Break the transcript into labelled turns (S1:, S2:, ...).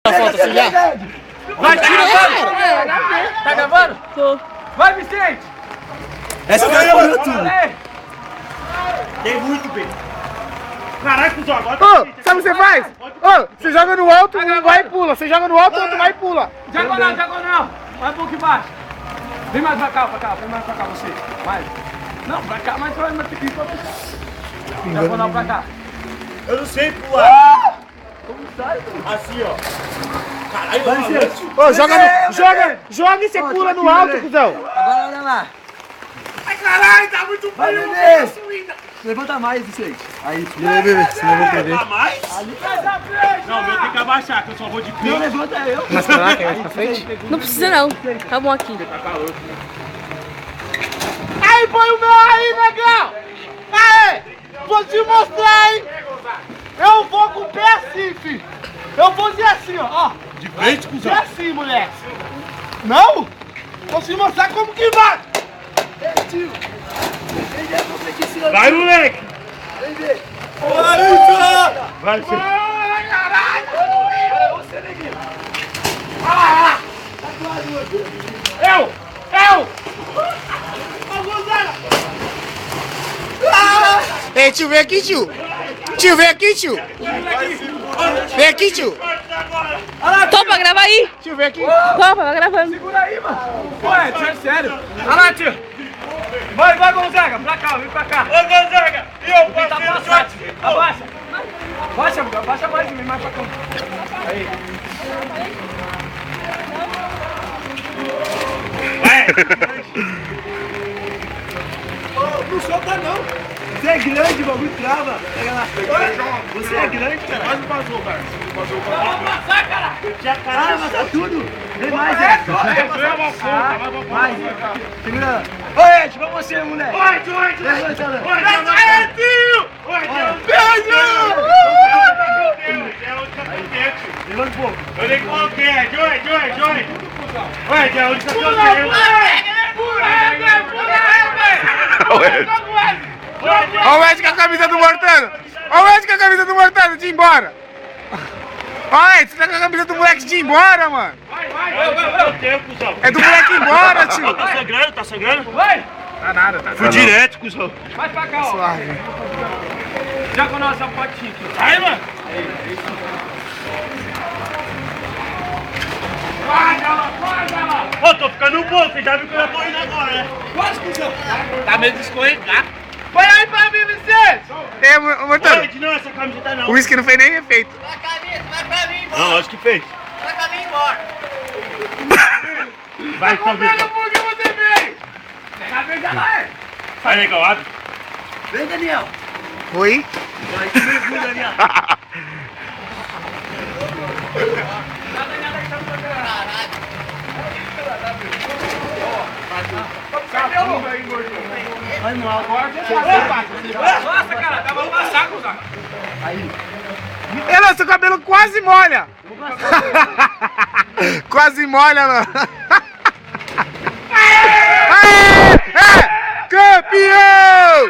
S1: A foto assim já?
S2: Vai, tá gravando? Tá gravando?
S1: Tô.
S2: Vai, Vicente!
S3: Essa daí é o YouTube.
S4: Tem muito bem. Caralho, cuzão, agora
S5: Ô, sabe o que você faz? Ô, você joga no alto, um vai e pula. Você joga no alto, o outro vai e pula.
S2: Diagonal, diagonal! Vai um pouco embaixo. Vem mais pra cá, vem mais pra cá você. Mais. Não, pra cá, mas vai ter que ir pra cá. Diagonal pra cá.
S4: eu não sei pular. Assim, ó. Caralho,
S5: Ô, joga e você pula no alto, cuzão.
S3: Agora olha lá.
S4: Ai, caralho, tá muito
S3: Vai,
S4: frio.
S3: bebê. Levanta mais, Vicente. Aí,
S5: Bebê, senão eu vou perder.
S4: Tá mais? Não, o meu tem que abaixar, que eu só vou de
S3: não
S4: pé.
S3: levanta eu.
S5: Mas pra lá, quer mais pra frente?
S1: Não precisa não. Tá bom aqui.
S5: Aí, põe o meu aí, negão. Aê, vou te mostrar, hein. Eu vou com o pé assim, filho. Eu vou fazer assim, ó.
S4: De frente,
S5: Vem
S4: cuzão.
S5: assim, moleque. Não? Vou te mostrar como que vai.
S4: Vai, moleque. Vai, você.
S5: Ai, caralho. Eu! Ei, tio, vem aqui, tio. Tio, vem aqui, tio. Vem aqui, tio.
S1: Tô pra gravar aí.
S5: Tio, vem aqui.
S1: Tô pra gravando.
S2: Segura aí, mano. Ué, tio, é sério. Olha lá, tio. Vai, Gonzaga. Pra cá, vem pra cá.
S4: Ô, Gonzaga, eu
S2: Tá
S4: passei no
S2: passado.
S4: shot.
S2: Abaixa. Abaixa mais, vem mais pra cá. Aí.
S3: Não solta não. Você é grande, o bagulho trava. Pega lá. Você é grande, cara.
S4: Quase passou, cara. Passou,
S2: Vamos passar, cara.
S3: Ah, mas tá tudo. Vem mais, é. Mais. Segura. Oi, Ed, pra você, moleque.
S4: Vai, vai, vai.
S3: Levanta, Alan.
S4: Vai, tio. Vai,
S3: Levanta um pouco.
S4: eu nem coloquei. Joy. Vai, é a única que eu tenho.
S5: Olha o Ed com a camisa do Mortano. Olha o Ed com a camisa do Mortano de ir embora. Olha, Ed, você tá com a camisa do moleque de ir embora, mano.
S4: Eu tenho, cuzão.
S5: É do moleque ir embora, tio.
S4: Tá sangrando?
S2: Vai.
S5: Tá nada, tá
S4: Fui direto, cuzão.
S2: Mais pra cá, ó.
S5: suave.
S2: Já com a nossa potinha aqui.
S4: Vai, mano.
S2: Vai, lá.
S4: Ô, tô ficando bom, você já viu que eu tô indo agora, né?
S2: Quase, cuzão. Tá meio de escorregar.
S5: Põe aí pra mim, Vicente. É, Mortano,
S4: Ed, não, essa camiseta não.
S5: o uísque não fez nem efeito.
S6: Vai pra mim,
S4: Não, lógico que fez.
S6: vai pra mim embora.
S4: Vai, então, Vitor.
S5: Por que você veio?
S4: Vai, legal, abre.
S3: Vem, Daniel.
S5: Oi?
S3: Vai, que mergulho, Daniel. Vai no alto.
S2: Nossa, cara, dá pra passar, cuzão.
S5: Ela, seu cabelo quase molha. Quase molha, mano. Aê! Campeão!